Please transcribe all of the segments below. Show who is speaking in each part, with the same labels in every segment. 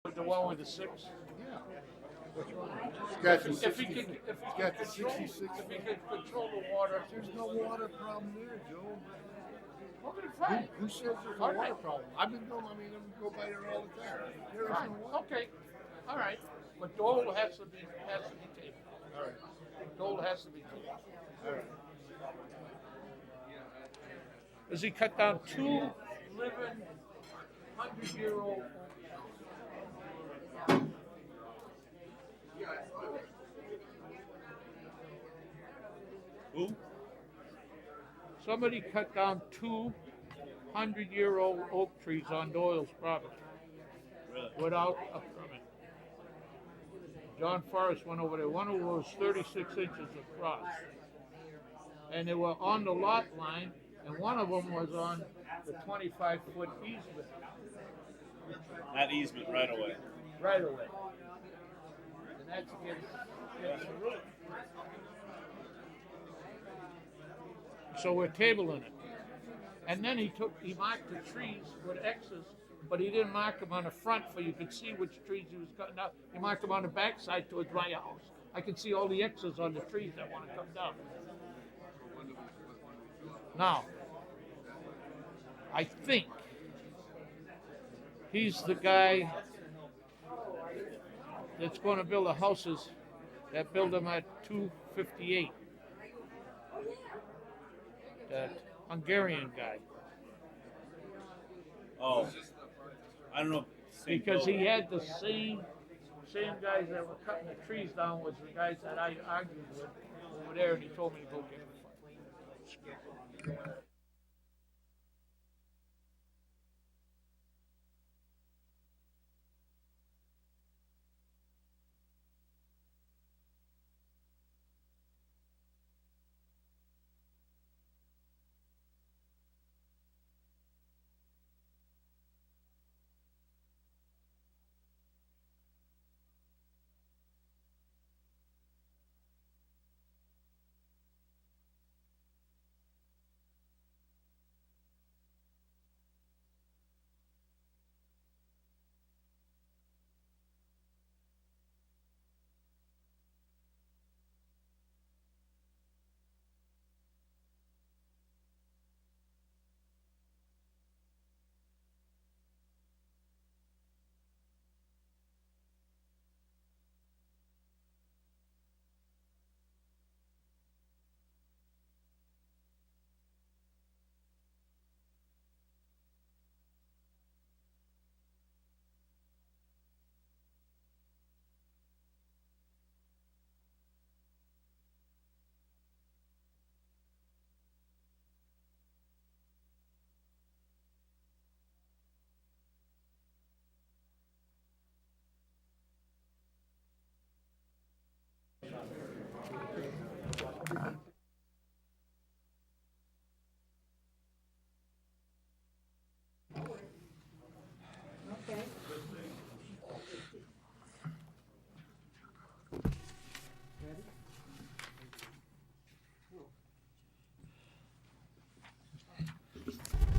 Speaker 1: The one with the six?
Speaker 2: Yeah. What's wrong? It's got the
Speaker 1: If he
Speaker 2: 60,
Speaker 1: could, if
Speaker 2: it's
Speaker 1: he
Speaker 2: got
Speaker 1: could
Speaker 2: the
Speaker 1: control,
Speaker 2: 66.
Speaker 1: if he could control the water,
Speaker 2: There's no water problem there, Joe.
Speaker 1: okay, fine.
Speaker 2: Who says there's a
Speaker 1: All
Speaker 2: water
Speaker 1: right.
Speaker 2: problem? I've been going, go by there all the time. There is
Speaker 1: Fine,
Speaker 2: no water.
Speaker 1: okay, all right. But Dole has to be tabled.
Speaker 2: All right.
Speaker 1: Dole has to be tabled.
Speaker 2: All right.
Speaker 1: Does he cut down two living 100-year-old?
Speaker 3: Who?
Speaker 1: Somebody cut down 200-year-old oak trees on Doyle's property
Speaker 3: Really?
Speaker 1: without a permit. John Forrest went over there. One of them was 36 inches across. And they were on the lot line, and one of them was on the 25-foot easement
Speaker 3: Not easement right away.
Speaker 1: right away. And that's against the rule. So we're tabling it. And then he marked the trees with X's, but he didn't mark them on the front so you could see which trees he was cutting out. He marked them on the back side towards my house. I can see all the X's on the trees that want to come down. Now, I think he's the guy that's going to build the houses that build them at 258. That Hungarian guy.
Speaker 3: Oh. I don't know. St.
Speaker 1: Because
Speaker 3: Bill-
Speaker 1: he had the same guys that were cutting the trees down was the guys that I argued with over there, and he told me to go get them.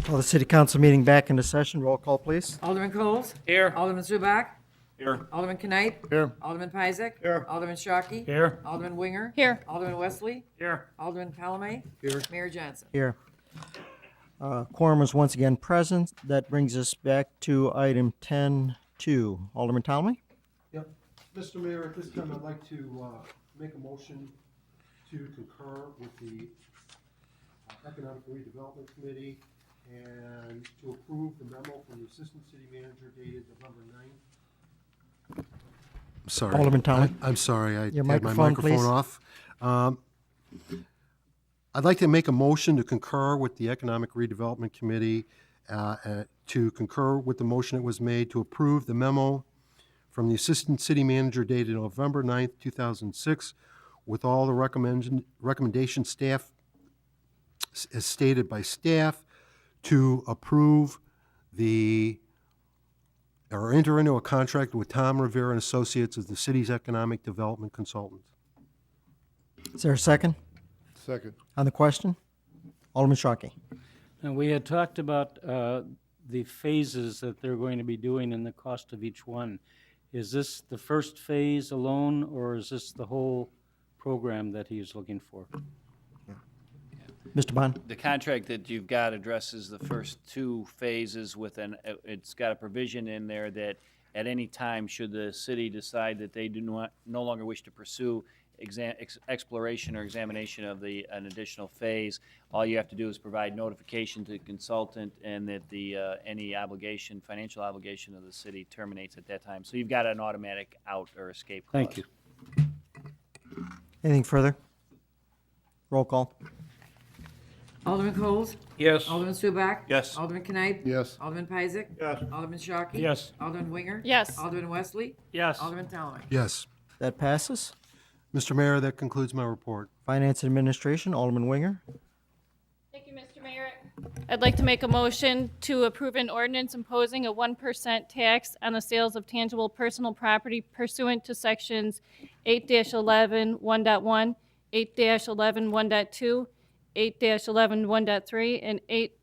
Speaker 4: Call the city council meeting back into session. Roll call, please.
Speaker 5: Alderman Coles.
Speaker 1: Here.
Speaker 5: Alderman Zubak.
Speaker 3: Here.
Speaker 5: Alderman Knight.
Speaker 2: Here.
Speaker 5: Alderman Pizek.
Speaker 3: Here.
Speaker 5: Alderman Shockey.
Speaker 1: Here.
Speaker 5: Alderman Winger.
Speaker 6: Here.
Speaker 5: Alderman Wesley.
Speaker 1: Here.
Speaker 5: Alderman Calamay.
Speaker 2: Here.
Speaker 5: Mayor Johnson.
Speaker 4: Here. Quorum is once again present. That brings us back to item 10-2. Alderman Talmy?
Speaker 7: Yep. Mr. Mayor, at this time, I'd like to make a motion to concur with the Economic Redevelopment Committee and to approve the memo from the Assistant City Manager dated November 9th. Sorry.
Speaker 4: Alderman Talmy.
Speaker 7: I'm sorry, I
Speaker 4: Your
Speaker 7: had my
Speaker 4: microphone, please.
Speaker 7: microphone off. I'd like to make a motion to concur with the Economic Redevelopment Committee, to concur with the motion that was made to approve the memo from the Assistant City Manager dated November 9th, 2006, with all the recommendation staff, as stated by staff, to approve or enter into a contract with Tom Rivera and Associates as the city's economic development consultant.
Speaker 4: Is there a second
Speaker 2: Second.
Speaker 4: on the question? Alderman Shockey.
Speaker 8: And we had talked about
Speaker 6: the phases that they're going to be doing and the cost of each one. Is this the first phase alone, or is this the whole program that he's looking for?
Speaker 4: Mr. Bond?
Speaker 8: The contract that you've got addresses the first two phases with it's got a provision in there that at any time, should the city decide that they no longer wish to pursue exploration or examination of an additional phase, all you have to do is provide notification to the consultant, and that any obligation, financial obligation of the city terminates at that time. So you've got an automatic out or escape clause.
Speaker 6: Thank you.
Speaker 4: Anything further? Roll call.
Speaker 5: Alderman Coles?
Speaker 1: Yes.
Speaker 5: Alderman Subak?
Speaker 3: Yes.
Speaker 5: Alderman Knight?
Speaker 2: Yes.
Speaker 5: Alderman Peisig?
Speaker 2: Yes.
Speaker 5: Alderman Shockey?
Speaker 6: Yes.
Speaker 5: Alderman Winger?
Speaker 9: Yes.
Speaker 5: Alderman Wesley?
Speaker 6: Yes.
Speaker 5: Alderman Talame?
Speaker 7: Yes.
Speaker 4: That passes.
Speaker 7: Mr. Mayor, that concludes my report.
Speaker 4: Finance Administration, Alderman Winger.
Speaker 9: Thank you, Mr. Mayor. I'd like to make a motion to approve an ordinance imposing a 1% tax on the sales of tangible personal property pursuant to sections 8-11-1.1, 8-11-1.2, 8-11-1.3, and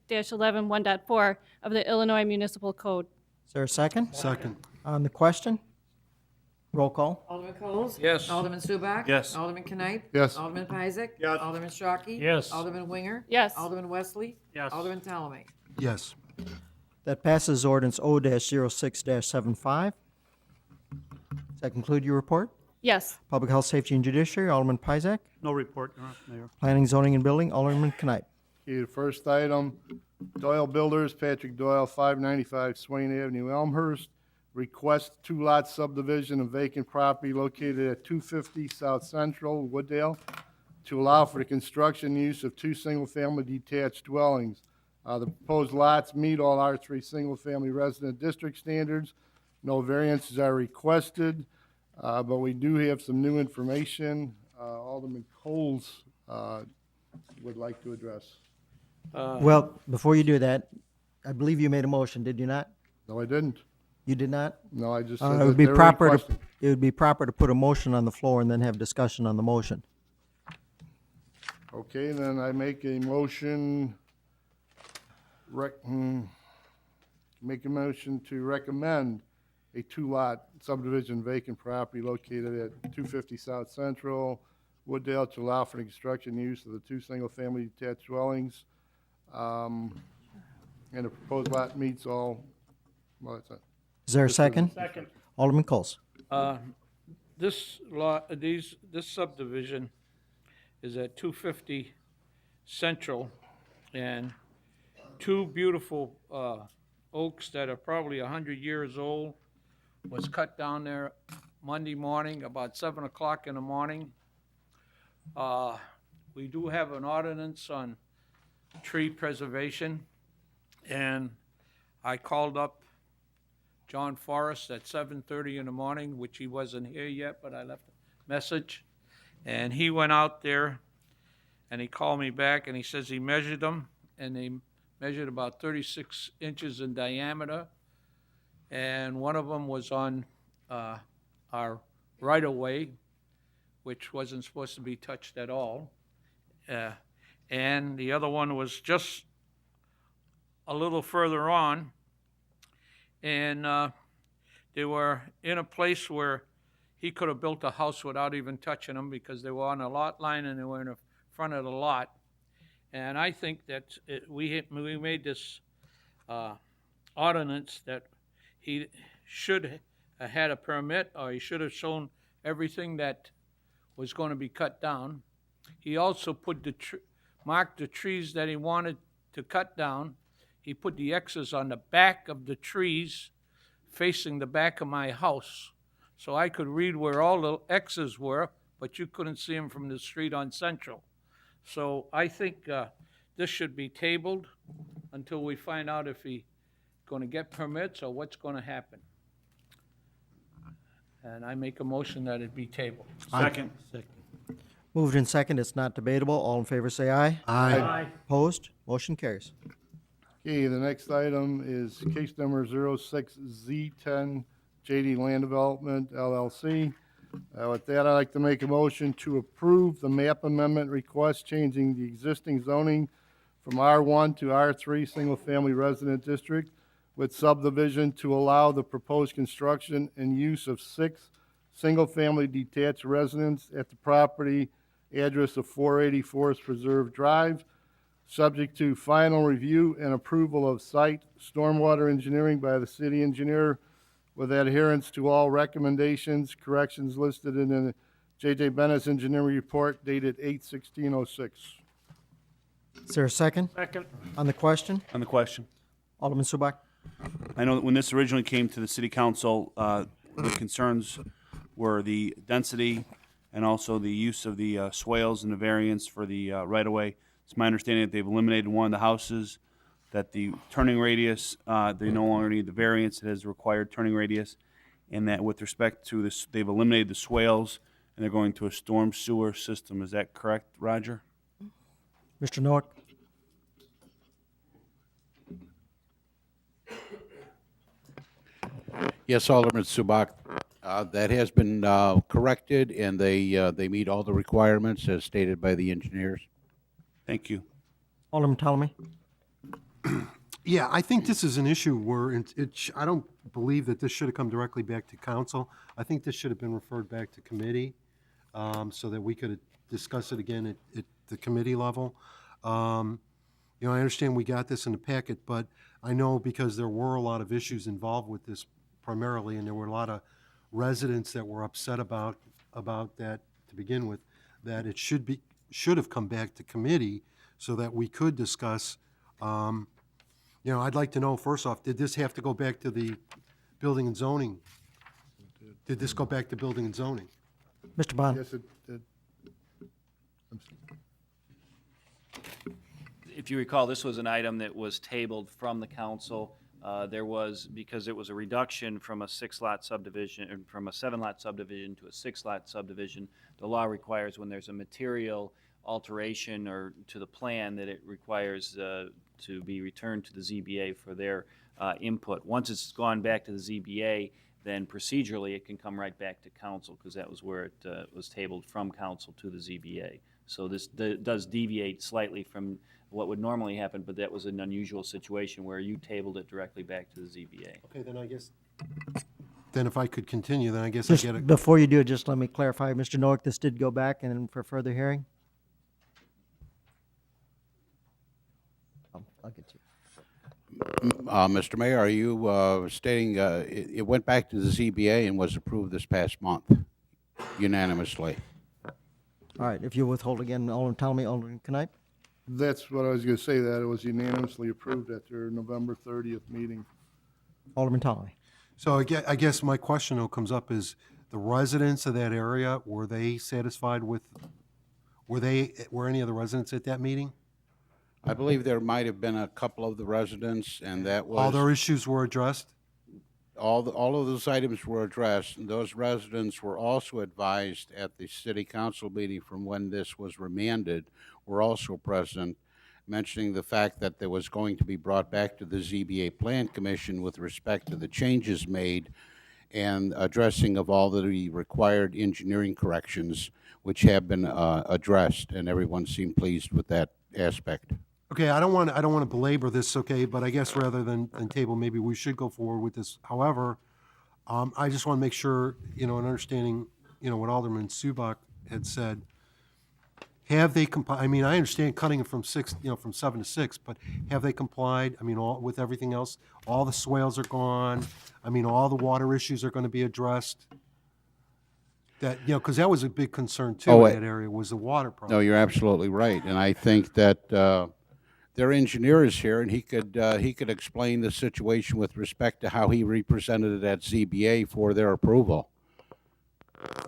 Speaker 9: 8-11-1.4 of the Illinois Municipal Code.
Speaker 4: Is there a second?
Speaker 7: Second.
Speaker 4: On the question? Roll call.
Speaker 5: Alderman Coles?
Speaker 1: Yes.
Speaker 5: Alderman Subak?
Speaker 3: Yes.
Speaker 5: Alderman Knight?
Speaker 2: Yes.
Speaker 5: Alderman Peisig?
Speaker 2: Yes.
Speaker 5: Alderman Shockey?
Speaker 6: Yes.
Speaker 5: Alderman Winger?
Speaker 9: Yes.
Speaker 5: Alderman Wesley?
Speaker 6: Yes.
Speaker 5: Alderman Talame?
Speaker 7: Yes.
Speaker 4: That passes ordinance O-06-75. Does that conclude your report?
Speaker 9: Yes.
Speaker 4: Public Health, Safety, and Judiciary, Alderman Pizak.
Speaker 6: No report, Mayor.
Speaker 4: Planning, Zoning, and Building, Alderman Knight.
Speaker 2: Okay, the first item, Doyle Builders, Patrick Doyle, 595 Swain Avenue, Elmhurst. Request two-lot subdivision of vacant property located at 250 South Central, Wooddale, to allow for the construction and use of two single-family detached dwellings. The proposed lots meet all R3 single-family resident district standards. No variances are requested, but we do have some new information. Alderman Coles would like to address.
Speaker 4: Well, before you do that, I believe you made a motion, did you not?
Speaker 2: No, I didn't.
Speaker 4: You did not?
Speaker 2: No, I just
Speaker 4: It
Speaker 2: said
Speaker 4: would
Speaker 2: that
Speaker 4: be
Speaker 2: they're
Speaker 4: proper to,
Speaker 2: requesting.
Speaker 4: it would be proper to put a motion on the floor and then have discussion on the motion.
Speaker 2: Okay, then I make a motion, make a motion to recommend a two-lot subdivision vacant property located at 250 South Central, Wooddale, to allow for the construction and use of the two single-family detached dwellings. And the proposed lot meets all, well, that's it.
Speaker 4: Is there a second?
Speaker 6: Second.
Speaker 4: Alderman Coles.
Speaker 1: This lot, this subdivision is at 250 Central, and two beautiful oaks that are probably 100 years old was cut down there Monday morning, about 7 o'clock in the morning. We do have an ordinance on tree preservation, and I called up John Forrest at 7:30 in the morning, which he wasn't here yet, but I left a message. And he went out there, and he called me back, and he says he measured them, and they measured about 36 inches in diameter. And one of them was on our right-of-way, which wasn't supposed to be touched at all. And the other one was just a little further on, and they were in a place where he could have built a house without even touching them, because they were on a lot line and they were in the front of the lot. And I think that we made this ordinance that he should have had a permit, or he should have shown everything that was going to be cut down. He also put marked the trees that he wanted to cut down. He put the X's on the back of the trees facing the back of my house, so I could read where all the X's were, but you couldn't see them from the street on Central. So I think this should be tabled until we find out if he's going to get permits or what's going to happen. And I make a motion that it be tabled.
Speaker 3: Second.
Speaker 4: Moved in second, it's not debatable. All in favor say aye.
Speaker 7: Aye.
Speaker 4: Opposed? Motion carries.
Speaker 2: Okay, the next item is case number 06Z10, JD Land Development LLC. With that, I'd like to make a motion to approve the map amendment request changing the existing zoning from R1 to R3 Single Family Resident District with subdivision to allow the proposed construction and use of 6 single-family detached residences at the property address of 480 Forest Preserve Drive, subject to final review and approval of site stormwater engineering by the city engineer with adherence to all recommendations, corrections listed in the J.J. Bennett's engineering report dated 8/16/06.
Speaker 4: Is there a second
Speaker 1: Second.
Speaker 4: on the question?
Speaker 3: On the question,
Speaker 4: Alderman Subak?
Speaker 3: I know that when this originally came to the city council, the concerns were the density and also the use of the swales and the variance for the right-of-way. It's my understanding that they've eliminated one of the houses, that the turning radius, they no longer need the variance, it has required turning radius, and that with respect to this, they've eliminated the swales, and they're going to a storm sewer system. Is that correct, Roger?
Speaker 4: Mr. Noack?
Speaker 10: Yes, Alderman Subak, that has been corrected, and they meet all the requirements as stated by the engineers.
Speaker 3: Thank you.
Speaker 4: Alderman Ptolemy?
Speaker 7: Yeah, I think this is an issue where I don't believe that this should have come directly back to council. I think this should have been referred back to committee, so that we could discuss it again at the committee level. You know, I understand we got this in the packet, but I know because there were a lot of issues involved with this primarily, and there were a lot of residents that were upset about that to begin with, that it should have come back to committee so that we could discuss. You know, I'd like to know, first off, did this have to go back to the building and zoning? Did this go back to building and zoning?
Speaker 4: Mr. Bond?
Speaker 2: Yes, it did.
Speaker 8: If you recall, this was an item that was tabled from the council. There was, because it was a reduction from a 6-lot subdivision, from a 7-lot subdivision to a 6-lot subdivision, the law requires when there's a material alteration or to the plan that it requires to be returned to the ZBA for their input. Once it's gone back to the ZBA, then procedurally it can come right back to council because that was where it was tabled from council to the ZBA. So this does deviate slightly from what would normally happen, but that was an unusual situation where you tabled it directly back to the ZBA.
Speaker 7: Okay, then I guess, then if I could continue, then I guess
Speaker 4: Just
Speaker 7: I get it.
Speaker 4: before you do it, just let me clarify, Mr. Noack, this did go back and for further hearing? I'll get you.
Speaker 10: Mr. Mayor, are you stating it went back to the ZBA and was approved this past month unanimously?
Speaker 4: All right, if you withhold again, Alderman Ptolemy, Alderman Knight?
Speaker 2: That's what I was gonna say, that it was unanimously approved at their November 30th meeting.
Speaker 4: Alderman Ptolemy?
Speaker 7: So I guess my question though comes up is, the residents of that area, were they satisfied with, were any of the residents at that meeting?
Speaker 10: I believe there might have been a couple of the residents, and that was
Speaker 7: All their issues were addressed?
Speaker 10: all of those items were addressed, and those residents were also advised at the city council meeting from when this was remanded, were also present, mentioning the fact that there was going to be brought back to the ZBA Plan Commission with respect to the changes made and addressing of all the required engineering corrections, which have been addressed, and everyone seemed pleased with that aspect.
Speaker 7: Okay, I don't want to belabor this, okay, but I guess rather than table, maybe we should go forward with this. However, I just want to make sure, you know, in understanding, you know, what Alderman Subak had said, have they complied? I mean, I understand cutting it from 6, you know, from 7 to 6, but have they complied? I mean, all with everything else? All the swales are gone. I mean, all the water issues are going to be addressed. That, you know, because that was a big concern too
Speaker 10: Oh,
Speaker 7: in that area, was the water problem.
Speaker 10: No, you're absolutely right, and I think that their engineer is here, and he could explain the situation with respect to how he represented it at ZBA for their approval.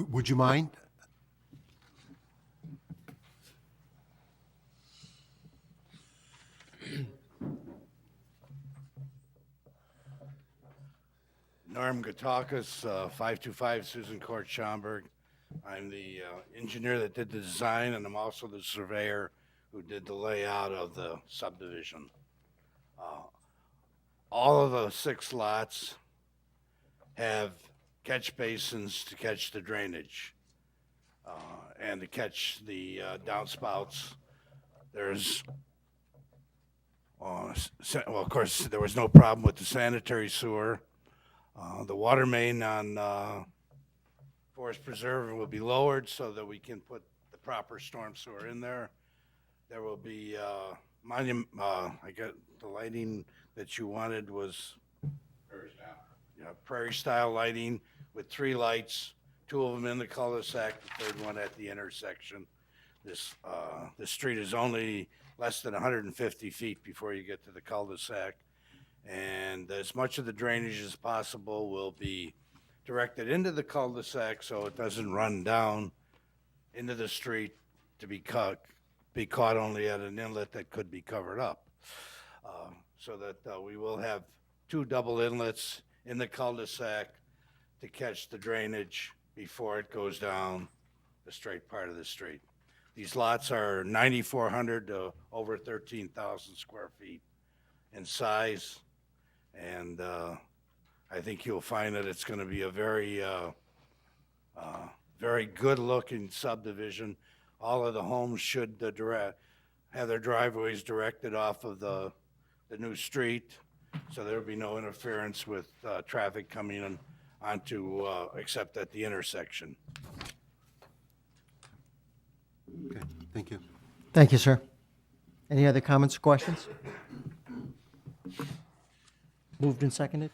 Speaker 7: Would you mind?
Speaker 11: Norm Gatakis, 525 Susan Court, Schaumburg. I'm the engineer that did the design, and I'm also the surveyor who did the layout of the subdivision. All of the 6 lots have catch basins to catch the drainage and to catch the downspouts. There's Well, of course, there was no problem with the sanitary sewer. The water main on Forest Preserve will be lowered so that we can put the proper storm sewer in there. There will be I got the lighting that you wanted was prairie style lighting with 3 lights, 2 of them in the cul-de-sac, the 3rd one at the intersection. This street is only less than 150 feet before you get to the cul-de-sac. And as much of the drainage as possible will be directed into the cul-de-sac so it doesn't run down into the street to be caught only at an inlet that could be covered up. So that we will have 2 double inlets in the cul-de-sac to catch the drainage before it goes down the straight part of the street. These lots are 9,400 to over 13,000 square feet in size, and I think you'll find that it's going to be a very good-looking subdivision. All of the homes should have their driveways directed off of the new street, so there'll be no interference with traffic coming in onto, except at the intersection.
Speaker 7: Okay, thank you.
Speaker 4: Thank you, sir. Any other comments or questions? Moved and seconded?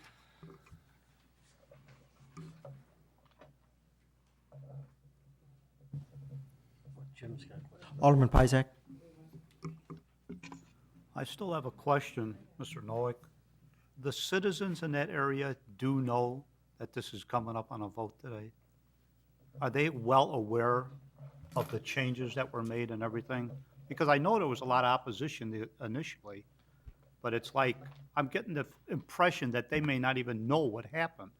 Speaker 4: Alderman Pizak?
Speaker 12: I still have a question, Mr. Noack. The citizens in that area do know that this is coming up on a vote today? Are they well aware of the changes that were made and everything? Because I know there was a lot of opposition initially, but it's like, I'm getting the impression that they may not even know what happened.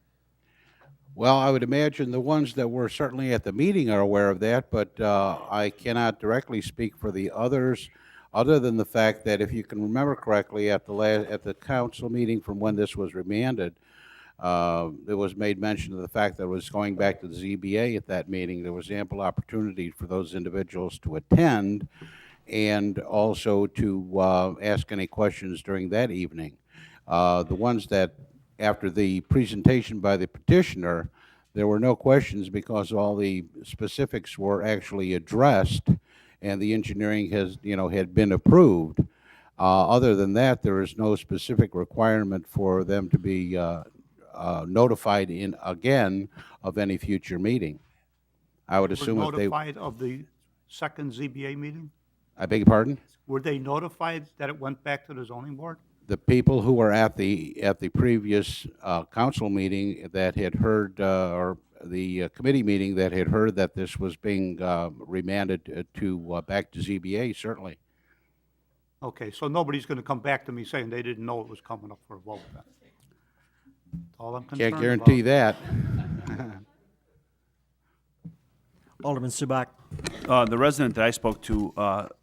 Speaker 10: Well, I would imagine the ones that were certainly at the meeting are aware of that, but I cannot directly speak for the others, other than the fact that if you can remember correctly, at the council meeting from when this was remanded, it was made mention of the fact that it was going back to the ZBA at that meeting. There was ample opportunity for those individuals to attend and also to ask any questions during that evening. The ones that, after the presentation by the petitioner, there were no questions because all the specifics were actually addressed and the engineering had been approved. Other than that, there is no specific requirement for them to be notified again of any future meeting. I would assume
Speaker 12: Were
Speaker 10: if they,
Speaker 12: notified of the second ZBA meeting?
Speaker 10: I beg your pardon?
Speaker 12: Were they notified that it went back to the zoning board?
Speaker 10: The people who were at the previous council meeting that had heard, or the committee meeting that had heard that this was being remanded to back to ZBA, certainly.
Speaker 12: Okay, so nobody's going to come back to me saying they didn't know it was coming up for a vote then? That's all I'm concerned
Speaker 10: Can't
Speaker 12: about.
Speaker 10: guarantee that.
Speaker 4: Alderman Subak?
Speaker 3: The resident that I spoke to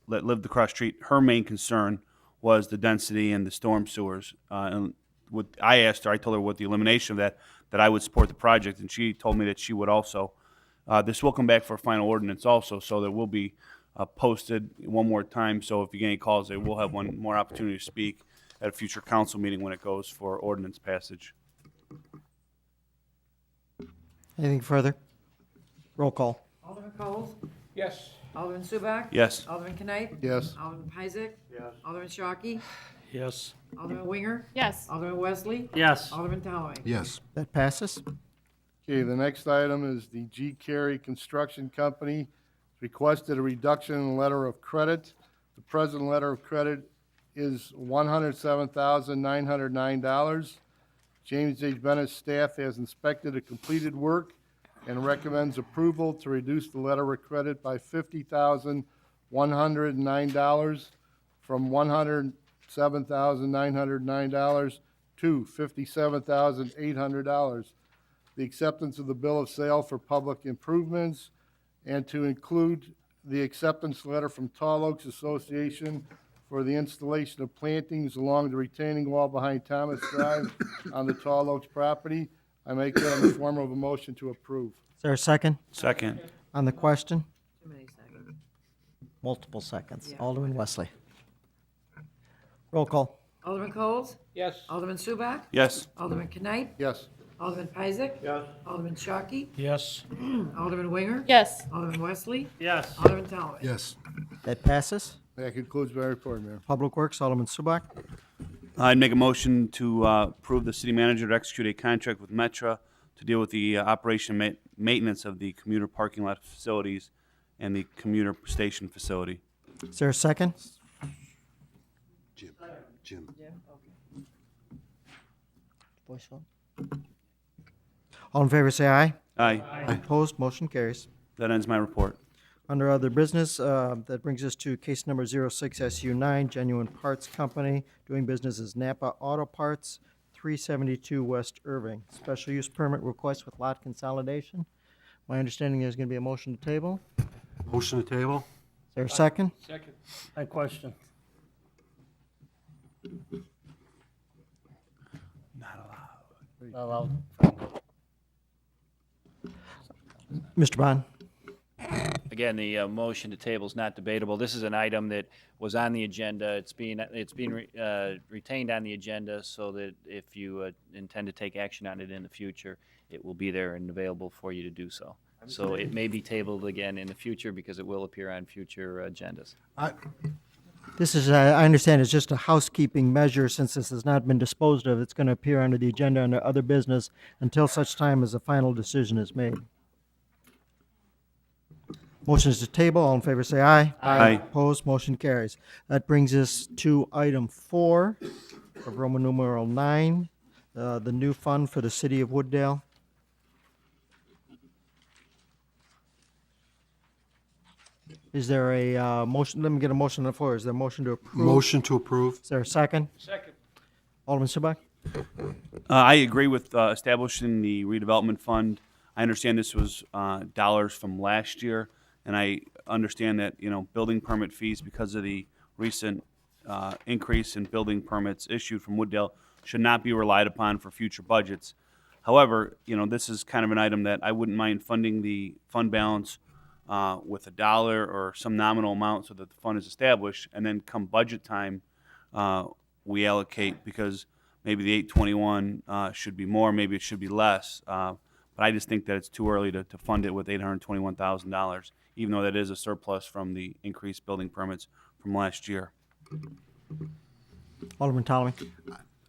Speaker 3: that lived across the street, her main concern was the density and the storm sewers. And what I asked her, I told her with the elimination of that I would support the project, and she told me that she would also. This will come back for a final ordinance also, so there will be posted one more time. So if you get any calls, they will have one more opportunity to speak at a future council meeting when it goes for ordinance passage.
Speaker 4: Anything further? Roll call.
Speaker 5: Alderman Coles?
Speaker 1: Yes.
Speaker 5: Alderman Subak?
Speaker 3: Yes.
Speaker 5: Alderman Knight?
Speaker 2: Yes.
Speaker 5: Alderman Pizak?
Speaker 12: Yes.
Speaker 5: Alderman Shockey?
Speaker 6: Yes.
Speaker 5: Alderman Winger?
Speaker 9: Yes.
Speaker 5: Alderman Wesley?
Speaker 6: Yes.
Speaker 5: Alderman Talway?
Speaker 7: Yes.
Speaker 4: That passes.
Speaker 2: Okay, the next item is the G. Carey Construction Company requested a reduction in the letter of credit. The present letter of credit is $107,909. James H. Bennett's staff has inspected the completed work and recommends approval to reduce the letter of credit by $50,109 from $107,909 to $57,800. The acceptance of the bill of sale for public improvements, and to include the acceptance letter from Tall Oaks Association for the installation of plantings along the retaining wall behind Thomas Drive on the Tall Oaks property. I make that in the form of a motion to approve.
Speaker 4: Is there a second
Speaker 3: Second.
Speaker 4: on the question?
Speaker 5: Too many seconds.
Speaker 4: Multiple seconds.
Speaker 5: Yeah.
Speaker 4: Alderman Wesley? Roll call.
Speaker 5: Alderman Coles?
Speaker 1: Yes.
Speaker 5: Alderman Subak?
Speaker 3: Yes.
Speaker 5: Alderman Knight?
Speaker 2: Yes.
Speaker 5: Alderman Isaac?
Speaker 12: Yes.
Speaker 5: Alderman Shockey?
Speaker 6: Yes.
Speaker 5: Alderman Winger?
Speaker 9: Yes.
Speaker 5: Alderman Wesley?
Speaker 12: Yes.
Speaker 5: Alderman Talway?
Speaker 7: Yes.
Speaker 4: That passes.
Speaker 2: That concludes my report, Mayor.
Speaker 4: Public Works, Alderman Subak.
Speaker 3: I'd make a motion to approve the city manager to execute a contract with Metra to deal with the operation maintenance of the commuter parking lot facilities and the commuter station facility.
Speaker 4: Is there a second?
Speaker 7: Jim.
Speaker 4: Voice vote. All in favor, say aye.
Speaker 3: Aye.
Speaker 4: Opposed, motion carries.
Speaker 3: That ends my report.
Speaker 4: Under other business, that brings us to case number 06SU9, Genuine Parts Company, doing business as Napa Auto Parts, 372 West Irving. Special use permit request with lot consolidation. My understanding there's going to be a motion to table.
Speaker 7: Motion to table?
Speaker 4: Is there a second?
Speaker 1: Second.
Speaker 6: I question. Not allowed.
Speaker 4: Mr. Bond?
Speaker 8: Again, the motion to table is not debatable. This is an item that was on the agenda. It's being retained on the agenda so that if you intend to take action on it in the future, it will be there and available for you to do so. So it may be tabled again in the future because it will appear on future agendas.
Speaker 4: This is, I understand, it's just a housekeeping measure since this has not been disposed of. It's going to appear under the agenda under other business until such time as a final decision is made. Motion is to table. All in favor, say aye.
Speaker 3: Aye.
Speaker 4: Opposed, motion carries. That brings us to item 4 of Roman numeral 9, the new fund for the city of Wooddale. Is there a motion? Let me get a motion on the floor. Is there a motion to approve?
Speaker 7: Motion to approve?
Speaker 4: Is there a second?
Speaker 1: Second.
Speaker 4: Alderman Subak?
Speaker 3: I agree with establishing the redevelopment fund. I understand this was dollars from last year, and I understand that, building permit fees, because of the recent increase in building permits issued from Wooddale, should not be relied upon for future budgets. However, this is kind of an item that I wouldn't mind funding the fund balance with $1 or some nominal amount so that the fund is established, and then come budget time, we allocate, because maybe the 821 should be more, maybe it should be less. But I just think that it's too early to fund it with $821,000, even though that is a surplus from the increased building permits from last year.
Speaker 4: Alderman Ptolemy?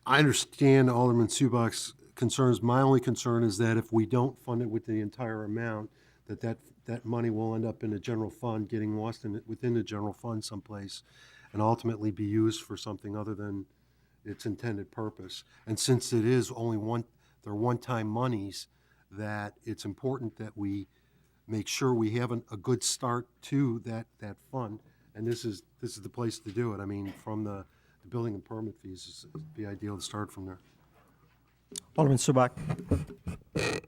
Speaker 7: I understand Alderman Subak's concerns. My only concern is that if we don't fund it with the entire amount, that money will end up in the general fund, getting lost within the general fund someplace, and ultimately be used for something other than its intended purpose. And since it is only they're one-time monies, that it's important that we make sure we have a good start to that fund. And this is the place to do it. I mean, from the building and permit fees, it'd be ideal to start from there.
Speaker 4: Alderman Subak?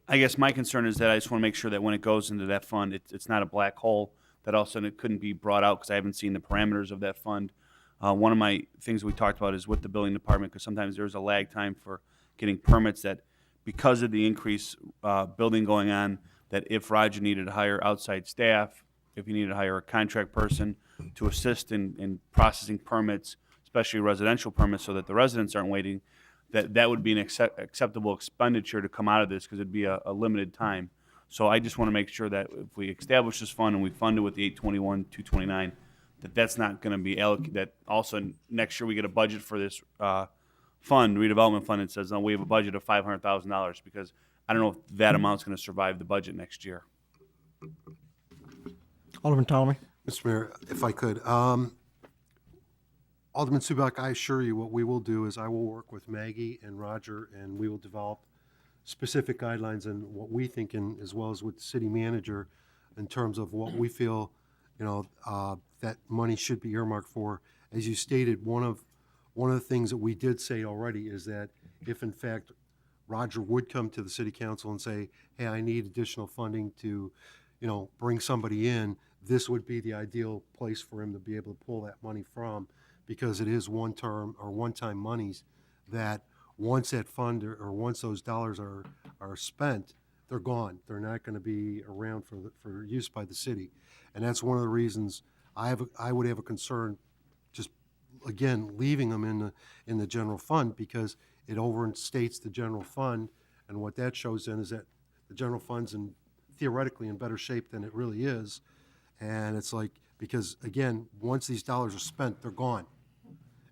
Speaker 3: I guess my concern is that I just want to make sure that when it goes into that fund, it's not a black hole, that all of a sudden it couldn't be brought out because I haven't seen the parameters of that fund. One of my things we talked about is with the building department, because sometimes there's a lag time for getting permits, that because of the increased building going on, that if Roger needed to hire outside staff, if he needed to hire a contract person to assist in processing permits, especially residential permits, so that the residents aren't waiting, that would be an acceptable expenditure to come out of this, because it'd be a limited time. So I just want to make sure that if we establish this fund and we fund it with the 821, 229, that's not going to be allocated, that also next year we get a budget for this fund, redevelopment fund, and says, no, we have a budget of $500,000, because I don't know if that amount's going to survive the budget next year.
Speaker 4: Alderman Ptolemy?
Speaker 7: Mr. Mayor, if I could, Alderman Subak, I assure you what we will do is I will work with Maggie and Roger, and we will develop specific guidelines and what we think, as well as with the city manager, in terms of what we feel, that money should be earmarked for. As you stated, one of the things that we did say already is that if in fact Roger would come to the city council and say, hey, I need additional funding to, bring somebody in, this would be the ideal place for him to be able to pull that money from, because it is one-time monies that once that fund or once those dollars are spent, they're gone. They're not going to be around for use by the city. And that's one of the reasons I would have a concern, just again, leaving them in the general fund because it overstates the general fund. And what that shows then is that the general fund's theoretically in better shape than it really is. And it's like, because again, once these dollars are spent, they're gone.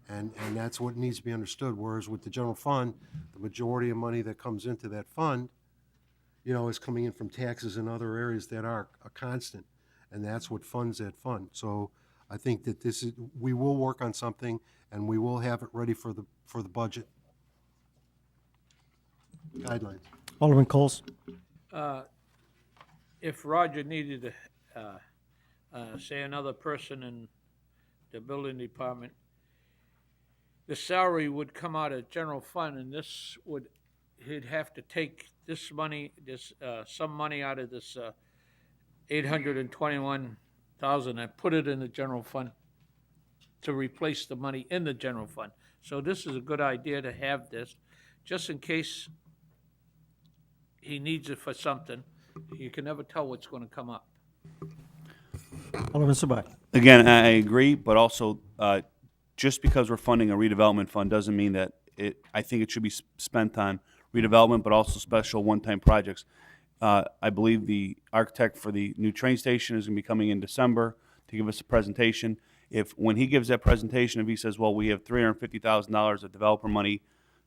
Speaker 7: And that's what needs to be understood. Whereas with the general fund, the majority of money that comes into that fund, is coming in from taxes and other areas that are a constant. And that's what funds that fund. So I think that we will work on something and we will have it ready for the budget guidelines.
Speaker 4: Alderman Coles.
Speaker 1: If Roger needed say another person in the building department, the salary would come out of general fund, and he'd have to take this money, some money out of this $821,000 and put it in the general fund to replace the money in the general fund. So this is a good idea to have this, just in case he needs it for something. You can never tell what's going to come up.
Speaker 4: Alderman Sabak.
Speaker 3: Again, I agree, but also, just because we're funding a redevelopment fund doesn't mean that I think it should be spent on redevelopment, but also special one-time projects. I believe the architect for the new train station is going to be coming in December to give us a presentation. When he gives that presentation, if he says, well, we have $350,000 of developer money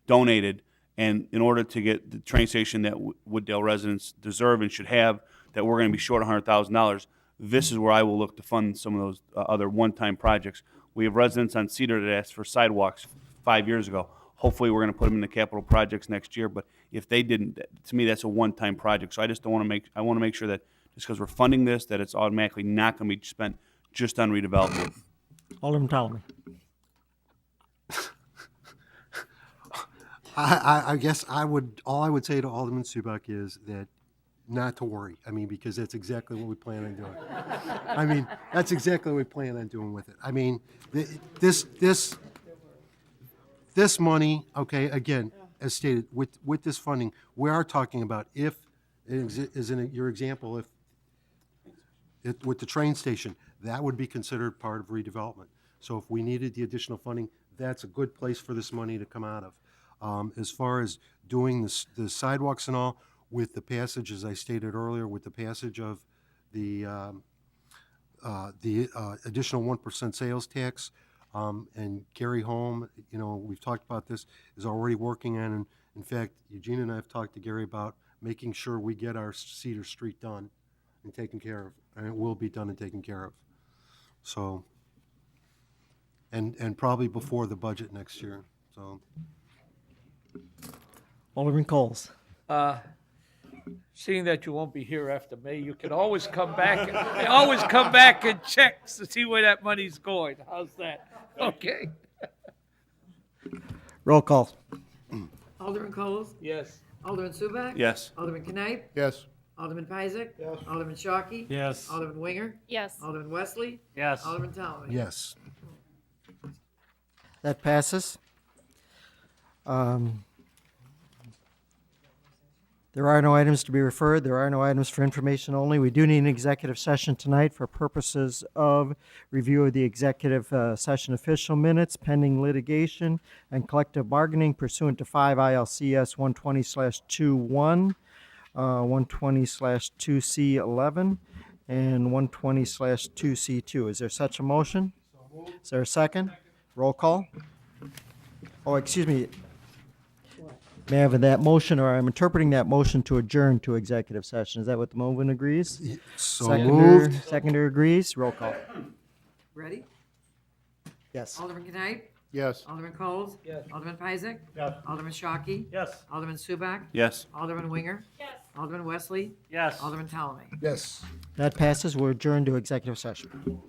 Speaker 3: donated, and in order to get the train station that Wooddale residents deserve and should have, that we're going to be short $100,000, this is where I will look to fund some of those other one-time projects. We have residents on Cedar that asked for sidewalks 5 years ago. Hopefully, we're going to put them in the capital projects next year, but if they didn't, to me, that's a one-time project. So I just don't want to I want to make sure that just because we're funding this, that it's automatically not going to be spent just on redevelopment.
Speaker 4: Alderman Ptolemy.
Speaker 7: I guess all I would say to Alderman Subak is that not to worry. I mean, because that's exactly what we plan on doing. I mean, that's exactly what we plan on doing with it. I mean, this money, okay, again, as stated, with this funding, we are talking about if, as in your example, if with the train station, that would be considered part of redevelopment. So if we needed the additional funding, that's a good place for this money to come out of. As far as doing the sidewalks and all, with the passage, as I stated earlier, with the passage of the additional 1% sales tax, and Gary Holm, we've talked about this, is already working on, and in fact, Eugene and I have talked to Gary about making sure we get our Cedar Street done and taken care of, and it will be done and taken care of. So, and probably before the budget next year, so.
Speaker 4: Alderman Coles.
Speaker 1: Seeing that you won't be here after May, you can always come back. Always come back and check to see where that money's going. How's that? Okay.
Speaker 4: Roll call.
Speaker 5: Alderman Coles?
Speaker 1: Yes.
Speaker 5: Alderman Subak?
Speaker 3: Yes.
Speaker 5: Alderman Knight?
Speaker 2: Yes.
Speaker 5: Alderman Peisig? Yes. Alderman Shockey?
Speaker 6: Yes.
Speaker 5: Alderman Winger?
Speaker 9: Yes.
Speaker 5: Alderman Wesley?
Speaker 6: Yes.
Speaker 5: Alderman Talman?
Speaker 7: Yes.
Speaker 4: That passes. There are no items to be referred. There are no items for information only. We do need an executive session tonight for purposes of review of the executive session official minutes, pending litigation, and collective bargaining pursuant to 5 ILCS 120/21, 120/2C11, and 120/2C2. Is there such a motion? Is there a second? Roll call. Oh, excuse me. May I have that motion, or I'm interpreting that motion to adjourn to executive session. Is that what the movement agrees?
Speaker 7: So moved.
Speaker 4: Seconder agrees. Roll call.
Speaker 5: Ready?
Speaker 4: Yes.
Speaker 5: Alderman Knight?
Speaker 2: Yes.
Speaker 5: Alderman Coles?
Speaker 1: Yes.
Speaker 5: Alderman Peisig? Yes. Alderman Shockey?
Speaker 6: Yes.
Speaker 5: Alderman Subak?
Speaker 3: Yes.
Speaker 5: Alderman Winger?
Speaker 9: Yes.
Speaker 5: Alderman Wesley?
Speaker 6: Yes.
Speaker 5: Alderman Talman?
Speaker 7: Yes.
Speaker 4: That passes. We're adjourned to executive session.